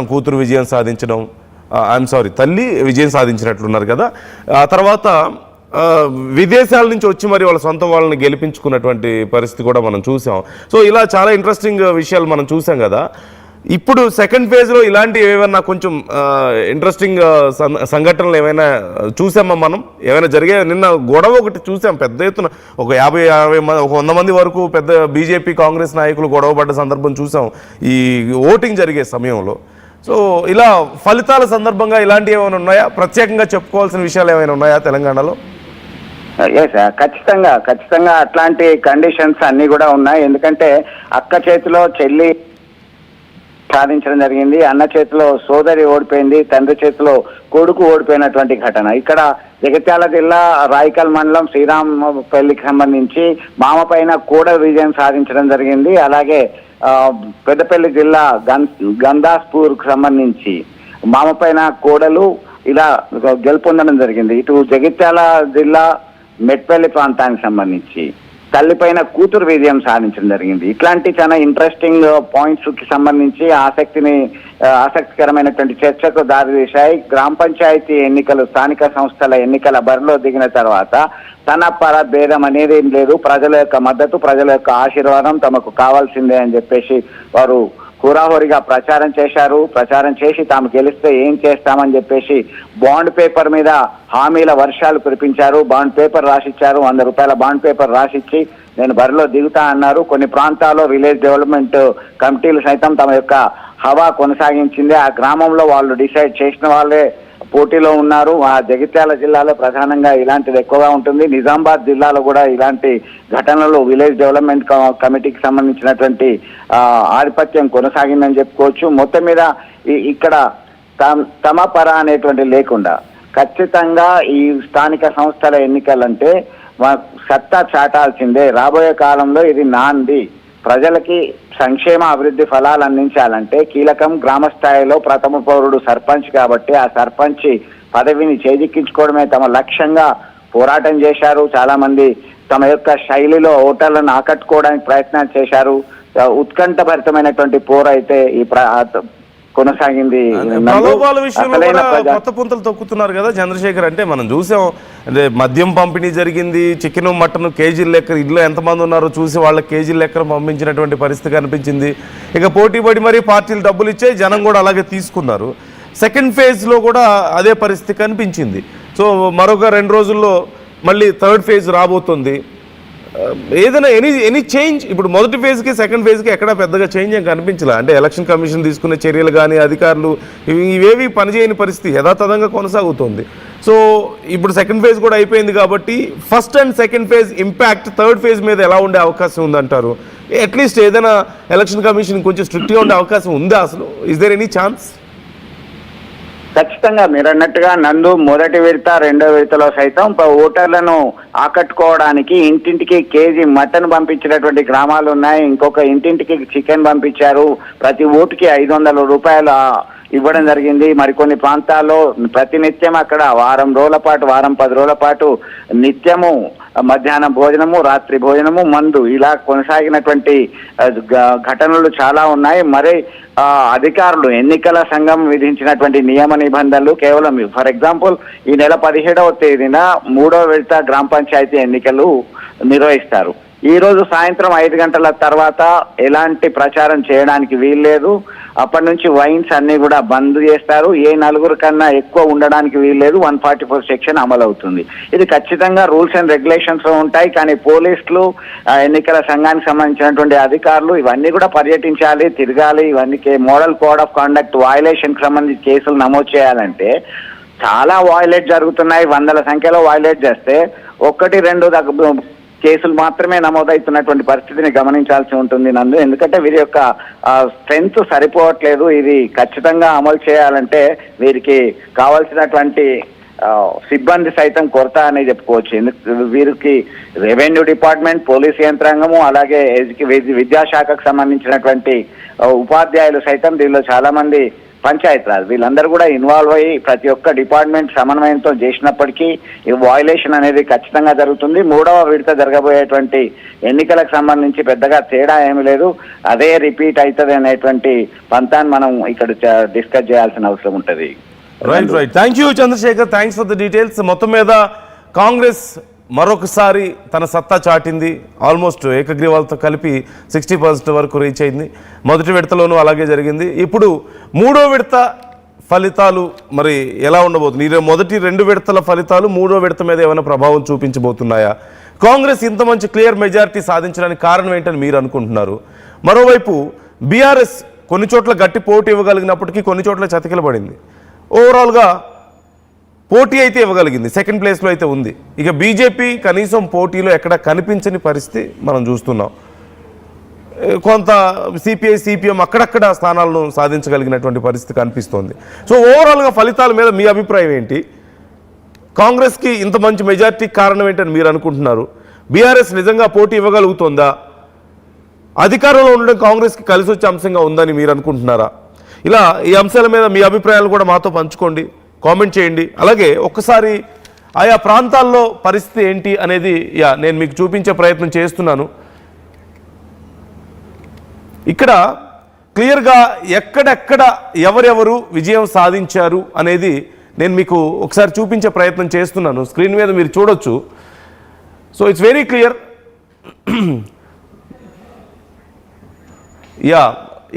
కూతురు విజయం సాధించడం, ఐఎమ్ సారీ తల్లి విజయం సాధించినట్లున్నారు కదా. ఆ తర్వాత విదేశాల నుంచి వచ్చి మరి వాళ్ళ సొంత వాళ్ళని గెలిపించుకున్నటువంటి పరిస్థితి కూడా మనం చూసాం. సో ఇలా చాలా ఇంట్రెస్టింగ్ విషయాలు మనం చూసాం కదా. ఇప్పుడు సెకండ్ ఫేజ్లో ఇలాంటి ఏమైనా కొంచెం ఇంట్రెస్టింగ్ సంఘటనలు ఏమైనా చూసామా మనం? ఏమైనా జరిగే? నిన్న గొడవ ఒకటి చూసాం పెద్ద ఎత్తున, ఒక 50-60 మంది, ఒక 100 మంది వరకు పెద్ద బీజేపీ కాంగ్రెస్ నాయకులు గొడవ పడ్డ సందర్భం చూసాం ఈ ఓటింగ్ జరిగే సమయంలో. సో ఇలా ఫలితాల సందర్భంగా ఇలాంటివి ఏమైనా ఉన్నాయా? ప్రత్యేకంగా చెప్పుకోవాల్సిన విషయాలు ఏమైనా ఉన్నాయా తెలంగాణలో? ఖచ్చితంగా అట్లాంటి కండిషన్స్ అన్ని కూడా ఉన్నాయి. ఎందుకంటే అక్క చేతిలో చెల్లి సాధించడం జరిగింది, అన్న చేతిలో సోదరి ఓడిపోయింది, తండ్రి చేతిలో కొడుకు ఓడిపోయినటువంటి ఘటన. ఇక్కడ జగిత్యాల జిల్లా రాయికల్ మండలం శ్రీరాంపల్లికి సంబంధించి మామ పైన కూడా విజయం సాధించడం జరిగింది. అలాగే పెద్దపల్లి జిల్లా గందాస్పూర్కు సంబంధించి మామ పైన కోడలు ఇలా గెలుపొందడం జరిగింది. ఇటు జగిత్యాల జిల్లా మెట్పల్లి ప్రాంతానికి సంబంధించి తల్లిపైన కూతురు విజయం సాధించడం జరిగింది. ఇట్లాంటి చాలా ఇంట్రెస్టింగ్ పాయింట్స్ కి సంబంధించి ఆసక్తికరమైనటువంటి చర్చకు దారితీశాయి. గ్రామ పంచాయతీ ఎన్నికలు, స్థానిక సంస్థల ఎన్నికల బరిలో దిగిన తర్వాత తన పర భేదం అనేది ఏం లేదు, ప్రజల యొక్క మద్దతు, ప్రజల యొక్క ఆశీర్వాదం తమకు కావాల్సిందే అని చెప్పేసి వారు హోరాహోరీగా ప్రచారం చేశారు. ప్రచారం చేసి తాము గెలిస్తే ఏం చేస్తామని చెప్పేసి బాండ్ పేపర్ మీద హామీల వర్షాలు కురిపించారు. బాండ్ పేపర్ రాసిచ్చారు, 100 రూపాయల బాండ్ పేపర్ రాసిచ్చి నేను బరిలో దిగుతా అన్నారు. కొన్ని ప్రాంతాల్లో విలేజ్ డెవలప్మెంట్ కమిటీలు సైతం తమ యొక్క హవా కొనసాగించింది. ఆ గ్రామంలో వాళ్ళు డిసైడ్ చేసిన వాళ్ళే పోటీలో ఉన్నారు. ఆ జగిత్యాల జిల్లాలో ప్రధానంగా ఇలాంటిది ఎక్కువగా ఉంటుంది. నిజామాబాద్ జిల్లాలో కూడా ఇలాంటి ఘటనలు విలేజ్ డెవలప్మెంట్ కమిటీకి సంబంధించినటువంటి ఆధిపత్యం కొనసాగిందని చెప్పుకోవచ్చు. మొత్తం మీద ఇక్కడ తమ పర అనేటువంటి లేకుండా ఖచ్చితంగా ఈ స్థానిక సంస్థల ఎన్నికలంటే సత్తా చాటాల్సిందే. రాబోయే కాలంలో ఇది నాంది. ప్రజలకి సంక్షేమ అభివృద్ధి ఫలాలు అందించాలంటే కీలకం గ్రామ స్థాయిలో ప్రథమ పౌరుడు సర్పంచ్ కాబట్టి ఆ సర్పంచ్ పదవిని చేజిక్కించుకోవడమే తమ లక్ష్యంగా పోరాటం చేశారు. చాలా మంది తమ యొక్క శైలిలో ఓటర్లను ఆకట్టుకోవడానికి ప్రయత్నాలు చేశారు. ఉత్కంఠభరితమైనటువంటి పోరైతే ఈ కొనసాగింది. ప్రలోభాల విషయంలో కూడా కొత్త పుంతలు తొక్కుతున్నారు కదా చంద్రశేఖర్. అంటే మనం చూసాం, అంటే మద్యం పంపిణీ జరిగింది, చికెన్ మటన్ కేజీల లెక్క, ఇంట్లో ఎంతమంది ఉన్నారో చూసి వాళ్ళకి కేజీల లెక్కన పంపించినటువంటి పరిస్థితి కనిపించింది. ఇక పోటీ పడి మరీ పార్టీలు డబ్బులు ఇచ్చాయి, జనం కూడా అలాగే తీసుకున్నారు. సెకండ్ ఫేజ్లో కూడా అదే పరిస్థితి కనిపించింది. సో మరొక 2 రోజుల్లో మళ్ళీ థర్డ్ ఫేజ్ రాబోతుంది. ఏదైనా ఎనీ చేంజ్? ఇప్పుడు మొదటి ఫేజ్కి సెకండ్ ఫేజ్కి ఎక్కడా పెద్దగా చేంజ్ ఏం కనిపించలే. అంటే ఎలక్షన్ కమిషన్ తీసుకునే చర్యలు కానీ అధికారులు ఇవేవి పనిచేయని పరిస్థితి యథాతథంగా కొనసాగుతుంది. సో ఇప్పుడు సెకండ్ ఫేజ్ కూడా అయిపోయింది కాబట్టి first and second phase impact third phase మీద ఎలా ఉండే అవకాశం ఉందంటారు? అట్లీస్ట్ ఏదైనా ఎలక్షన్ కమిషన్ కొంచెం స్ట్రిక్ట్గా ఉండే అవకాశం ఉందా అసలు? Is there any chance? ఖచ్చితంగా మీరు అన్నట్టుగా నందు మొదటి విడత, రెండో విడతలో సైతం ఓటర్లను ఆకట్టుకోవడానికి ఇంటింటికి కేజీ మటన్ పంపించినటువంటి గ్రామాలు ఉన్నాయి. ఇంకొక ఇంటింటికి చికెన్ పంపించారు. ప్రతి ఓటుకి 500 రూపాయలు ఇవ్వడం జరిగింది. మరికొన్ని ప్రాంతాల్లో ప్రతినిత్యం అక్కడ వారం 10 రోజుల పాటు నిత్యము మధ్యాహ్నం భోజనము, రాత్రి భోజనము, మందు ఇలా కొనసాగినటువంటి ఘటనలు చాలా ఉన్నాయి. మరి అధికారులు, ఎన్నికల సంఘం విధించినటువంటి నియమ నిబంధనలు కేవలం ఫర్ ఎగ్జాంపుల్ ఈ నెల 17వ తేదీన 3వ విడత గ్రామ పంచాయతీ ఎన్నికలు నిర్వహిస్తారు. ఈ రోజు సాయంత్రం 5 గంటల తర్వాత ఎలాంటి ప్రచారం చేయడానికి వీల్లేదు. అప్పటి నుంచి వైన్స్ అన్ని కూడా బంద్ చేస్తారు. ఏ 4 కన్నా ఎక్కువ ఉండడానికి వీల్లేదు. 144 సెక్షన్ అమలు అవుతుంది. ఇది ఖచ్చితంగా రూల్స్ అండ్ రెగ్యులేషన్స్ ఉంటాయి. కానీ పోలీసులు, ఎన్నికల సంఘానికి సంబంధించినటువంటి అధికారులు ఇవన్నీ కూడా పర్యటించాలి, తిరగాలి. ఇవన్నీ model code of conduct violation కి సంబంధించి కేసులు నమోదు చేయాలంటే చాలా వయలేట్ జరుగుతున్నాయి. 100ల సంఖ్యలో వయలేట్ చేస్తే 1-2 కేసులు మాత్రమే నమోదవుతున్నటువంటి పరిస్థితిని గమనించాల్సి ఉంటుంది నందు. ఎందుకంటే వీరి యొక్క స్ట్రెంగ్త్ సరిపోవట్లేదు. ఇది ఖచ్చితంగా అమలు చేయాలంటే వీరికి కావాల్సినటువంటి సిబ్బంది సైతం కొరత అని చెప్పుకోవచ్చు. వీరికి రెవెన్యూ డిపార్ట్మెంట్, పోలీస్ యంత్రాంగము, అలాగే విద్యాశాఖకు సంబంధించినటువంటి ఉపాధ్యాయులు సైతం దీనిలో చాలా మంది పంచాయతీరాజ్ వీళ్ళందరూ కూడా ఇన్వాల్వ్ అయ్యి ప్రతి ఒక్క డిపార్ట్మెంట్ సమన్వయంతో చేసినప్పటికీ ఈ వయలేషన్ అనేది ఖచ్చితంగా జరుగుతుంది. 3వ విడత జరగబోయేటువంటి ఎన్నికలకు సంబంధించి పెద్దగా తేడా ఏమీ లేదు, అదే రిపీట్ అవుతుంది అనేటువంటి పంతాన్ని మనం ఇక్కడ డిస్కస్ చేయాల్సిన అవసరం ఉంటుంది. Right. Thank you Chandrashekar, thanks for the details. మొత్తం మీద కాంగ్రెస్ మరొకసారి తన సత్తా చాటింది. ఆల్మోస్ట్ ఏకగ్రీవాలతో కలిపి 60% వరకు రీచ్ అయింది. మొదటి విడతలోనూ అలాగే జరిగింది. ఇప్పుడు 3వ విడత ఫలితాలు మరి ఎలా ఉండబోతుంది? ఈ మొదటి 2 విడతల ఫలితాలు 3వ విడత మీద ఏమైనా ప్రభావం చూపించబోతున్నాయా? కాంగ్రెస్ ఇంత మంచి క్లియర్ మెజారిటీ సాధించడానికి కారణం ఏంటని మీరు అనుకుంటున్నారు? మరోవైపు బీఆర్ఎస్ కొన్ని చోట్ల గట్టి పోటీ ఇవ్వగలిగినప్పటికీ కొన్ని చోట్ల చతికిలబడింది. ఓవరాల్గా పోటీ అయితే ఇవ్వగలిగింది, సెకండ్ ప్లేస్లో అయితే ఉంది. ఇక బీజేపీ కనీసం పోటీలో ఎక్కడ కనిపించని పరిస్థితి మనం చూస్తున్నాం. కొంత సిపిఐ సిపిఎం అక్కడక్కడ స్థానాలను సాధించగలిగినటువంటి పరిస్థితి కనిపిస్తోంది. సో ఓవరాల్గా ఫలితాల మీద మీ అభిప్రాయం ఏంటి? కాంగ్రెస్కి ఇంత మంచి మెజార్టీ కారణం ఏంటని మీరు అనుకుంటున్నారు? బీఆర్ఎస్ నిజంగా పోటీ ఇవ్వగలుగుతుందా? అధికారంలో ఉండడం కాంగ్రెస్కి కలిసి వచ్చే అంశంగా ఉందని మీరు అనుకుంటున్నారా? ఇలా ఈ అంశాల మీద మీ అభిప్రాయాలు కూడా మాతో పంచుకోండి, కామెంట్ చేయండి. అలాగే ఒక్కసారి ఆయా ప్రాంతాల్లో పరిస్థితి ఏంటి అనేది నేను మీకు చూపించే ప్రయత్నం చేస్తున్నాను. ఇక్కడ క్లియర్గా ఎక్కడెక్కడ ఎవరెవరు విజయం సాధించారు అనేది నేను మీకు ఒకసారి చూపించే ప్రయత్నం చేస్తున్నాను. స్క్రీన్ మీద మీరు చూడొచ్చు. So it's very clear.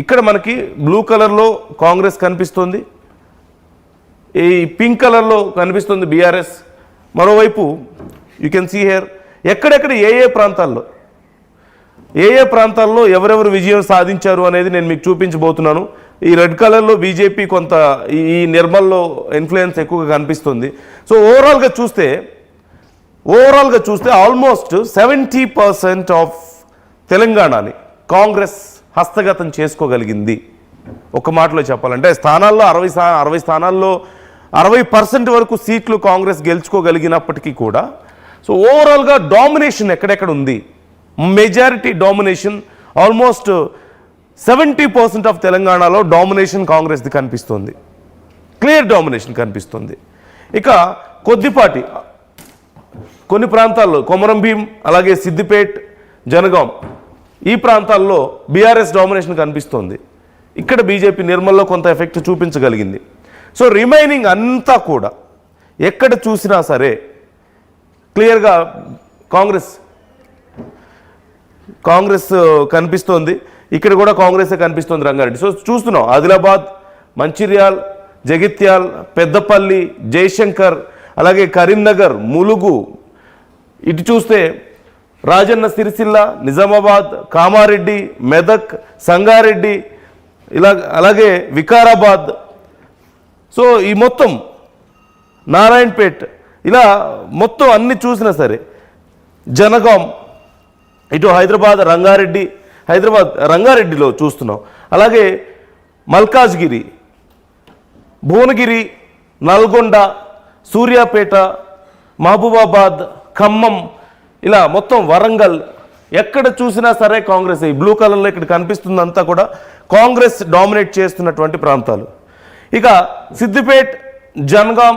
ఇక్కడ మనకి బ్లూ కలర్లో కాంగ్రెస్ కనిపిస్తుంది, ఈ పింక్ కలర్లో కనిపిస్తుంది బీఆర్ఎస్. మరోవైపు యూ కెన్ సీ హియర్ ఎక్కడెక్కడ ఏ ప్రాంతాల్లో ఎవరెవరు విజయం సాధించారు అనేది నేను మీకు చూపించబోతున్నాను. ఈ రెడ్ కలర్లో బీజేపీ కొంత ఈ నిర్మల్లో ఇన్ఫ్లుయెన్స్ ఎక్కువగా కనిపిస్తుంది. సో ఓవరాల్గా చూస్తే ఆల్మోస్ట్ 70% ఆఫ్ తెలంగాణని కాంగ్రెస్ హస్తగతం చేసుకోగలిగింది. ఒక మాటలో చెప్పాలంటే స్థానాల్లో 60 స్థానాల్లో 60% వరకు సీట్లు కాంగ్రెస్ గెలుచుకోగలిగినప్పటికీ కూడా సో ఓవరాల్గా డామినేషన్ ఎక్కడెక్కడ ఉంది, మెజారిటీ డామినేషన్ ఆల్మోస్ట్ 70% ఆఫ్ తెలంగాణలో డామినేషన్ కాంగ్రెస్ది కనిపిస్తుంది, క్లియర్ డామినేషన్ కనిపిస్తుంది. ఇక కొద్దిపాటి కొన్ని ప్రాంతాల్లో కొమరం భీం, అలాగే సిద్దిపేట్, జనగాం ఈ ప్రాంతాల్లో బీఆర్ఎస్ డామినేషన్ కనిపిస్తోంది. ఇక్కడ బీజేపీ నిర్మల్లో కొంత ఎఫెక్ట్ చూపించగలిగింది. సో రిమైనింగ్ అంతా కూడా ఎక్కడ చూసినా సరే క్లియర్గా కాంగ్రెస్ కనిపిస్తోంది. ఇక్కడ కూడా కాంగ్రెసే కనిపిస్తుంది, రంగారెడ్డి. సో చూస్తున్నాం ఆదిలాబాద్, మంచిర్యాల్, జగిత్యాల్, పెద్దపల్లి, జయశంకర్, అలాగే కరీంనగర్, ములుగు, ఇటు చూస్తే రాజన్న సిరిసిల్ల, నిజామాబాద్, కామారెడ్డి, మెదక్, సంగారెడ్డి, అలాగే వికారాబాద్. సో ఈ మొత్తం నారాయణపేట్, ఇలా మొత్తం అన్ని చూసినా సరే జనగాం, ఇటు హైదరాబాద్ రంగారెడ్డిలో చూస్తున్నాం. అలాగే మల్కాజ్గిరి, భువనగిరి, నల్గొండ, సూర్యాపేట, మహబూబాబాద్, ఖమ్మం, ఇలా మొత్తం వరంగల్, ఎక్కడ చూసినా సరే కాంగ్రెస్. ఈ బ్లూ కలర్లో ఇక్కడ కనిపిస్తుందంతా కూడా కాంగ్రెస్ డామినేట్ చేస్తున్నటువంటి ప్రాంతాలు. ఇక సిద్దిపేట్, జనగాం,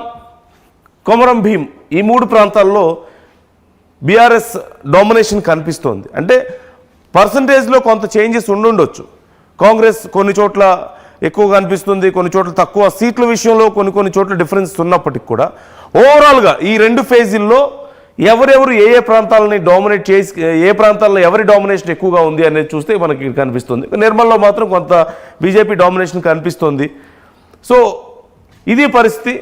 కొమరం భీం ఈ 3 ప్రాంతాల్లో బీఆర్ఎస్ డామినేషన్ కనిపిస్తోంది. అంటే పర్సంటేజ్లో కొంత చేంజెస్ ఉండుండొచ్చు. కాంగ్రెస్ కొన్ని చోట్ల ఎక్కువ కనిపిస్తుంది, కొన్ని చోట్ల తక్కువ, సీట్ల విషయంలో కొన్ని చోట్ల డిఫరెన్స్ ఉన్నప్పటికీ కూడా ఓవరాల్గా ఈ 2 ఫేజీల్లో ఎవరెవరు ఏ ప్రాంతాలని డామినేట్ చేసి, ఏ ప్రాంతాల్లో ఎవరి డామినేషన్ ఎక్కువగా ఉంది అనేది చూస్తే మనకి కనిపిస్తుంది. నిర్మల్లో మాత్రం కొంత బీజేపీ డామినేషన్ కనిపిస్తుంది. సో ఇది పరిస్థితి.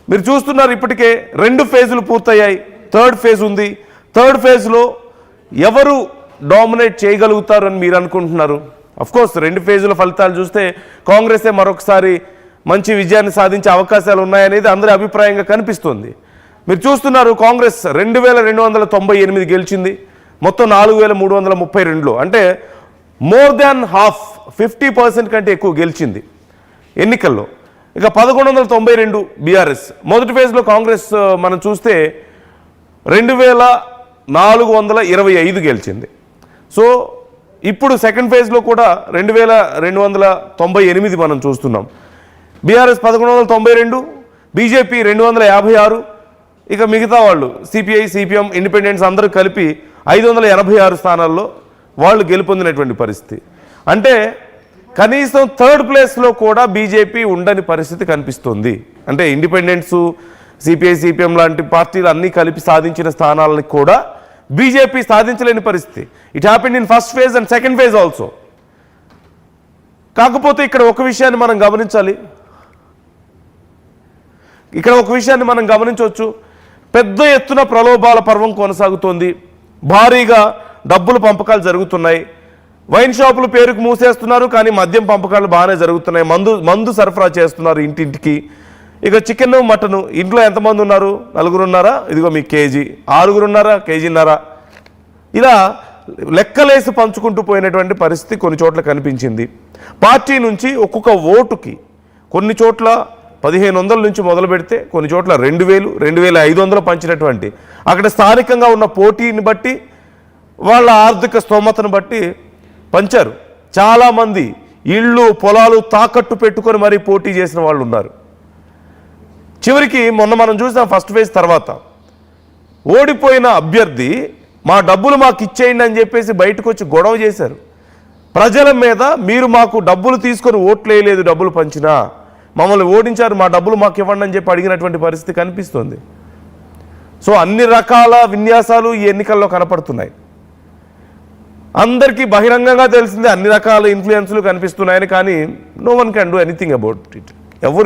మీరు చూస్తున్నారు ఇప్పటికే 2 ఫేజులు పూర్తయ్యాయి, 3rd ఫేజ్ ఉంది. 3rd ఫేజ్లో ఎవరు డామినేట్ చేయగలుగుతారు అని మీరు అనుకుంటున్నారు? అఫ్కోర్స్ 2 ఫేజుల ఫలితాలు చూస్తే కాంగ్రెసే మరొకసారి మంచి విజయాన్ని సాధించే అవకాశాలు ఉన్నాయనేది అందరి అభిప్రాయంగా కనిపిస్తుంది. మీరు చూస్తున్నారు కాంగ్రెస్ 2298 గెలిచింది, మొత్తం 4332, అంటే మోర్ దాన్ హాఫ్, 50% కంటే ఎక్కువ గెలిచింది ఎన్నికల్లో. ఇక 1192 బీఆర్ఎస్. మొదటి ఫేజ్లో కాంగ్రెస్ మనం చూస్తే 2425 గెలిచింది. సో ఇప్పుడు సెకండ్ ఫేజ్లో కూడా 2298 మనం చూస్తున్నాం. బీఆర్ఎస్ 1192, బీజేపీ 256, ఇక మిగతా వాళ్ళు సిపిఐ, సిపిఎం, ఇండిపెండెన్స్ అందరూ కలిపి 586 స్థానాల్లో వాళ్ళు గెలుపొందినటువంటి పరిస్థితి. అంటే కనీసం థర్డ్ ప్లేస్లో కూడా బీజేపీ ఉండని పరిస్థితి కనిపిస్తుంది. అంటే ఇండిపెండెన్స్, సిపిఐ, సిపిఎం లాంటి పార్టీలు అన్నీ కలిపి సాధించిన స్థానాలని కూడా బీజేపీ సాధించలేని పరిస్థితి. It happened in first phase and second phase also. కాకపోతే ఇక్కడ ఒక విషయాన్ని మనం గమనించాలి, గమనించవచ్చు. పెద్ద ఎత్తున ప్రలోభాల పర్వం కొనసాగుతోంది. భారీగా డబ్బులు పంపకాలు జరుగుతున్నాయి. వైన్ షాపులు పేరుకు మూసేస్తున్నారు, కానీ మద్యం పంపకాలు బాగానే జరుగుతున్నాయి. మందు సరఫరా చేస్తున్నారు ఇంటింటికి. ఇక చికెన్, మటన్ ఇంట్లో ఎంతమంది ఉన్నారు? 4 ఉన్నారా? ఇదిగో మీ కేజీ. 6 ఉన్నారా? కేజీన్నర. ఇలా లెక్కలేసి పంచుకుంటూ పోయినటువంటి పరిస్థితి కొన్ని చోట్ల కనిపించింది. పార్టీ నుంచి ఒక్కొక్క ఓటుకి కొన్ని చోట్ల 1500 నుంచి మొదలు పెడితే కొన్ని చోట్ల 2000, 2500 పంచినటువంటి, అక్కడ స్థానికంగా ఉన్న పోటీని బట్టి వాళ్ళ ఆర్థిక స్తోమతను బట్టి పంచారు. చాలామంది ఇళ్ళు, పొలాలు తాకట్టు పెట్టుకొని మరీ పోటీ చేసిన వాళ్ళు ఉన్నారు. చివరికి మొన్న మనం చూసాం ఫస్ట్ ఫేజ్ తర్వాత ఓడిపోయిన అభ్యర్థి మా డబ్బులు మాకు ఇచ్చేయండి అని చెప్పేసి బయటకు వచ్చి గొడవ చేశారు. ప్రజల మీద మీరు మాకు డబ్బులు తీసుకొని ఓట్లు వేయలేదు, డబ్బులు పంచినా మమ్మల్ని ఓడించారు, మా డబ్బులు మాకు ఇవ్వండి అని చెప్పి అడిగినటువంటి పరిస్థితి కనిపిస్తుంది. సో అన్ని రకాల విన్యాసాలు ఈ ఎన్నికల్లో కనపడుతున్నాయి. అందరికీ బహిరంగంగా తెలిసిందే అన్ని రకాల ఇన్ఫ్లుయెన్స్లు కనిపిస్తున్నాయని, కానీ no one can do anything about it. ఎవరు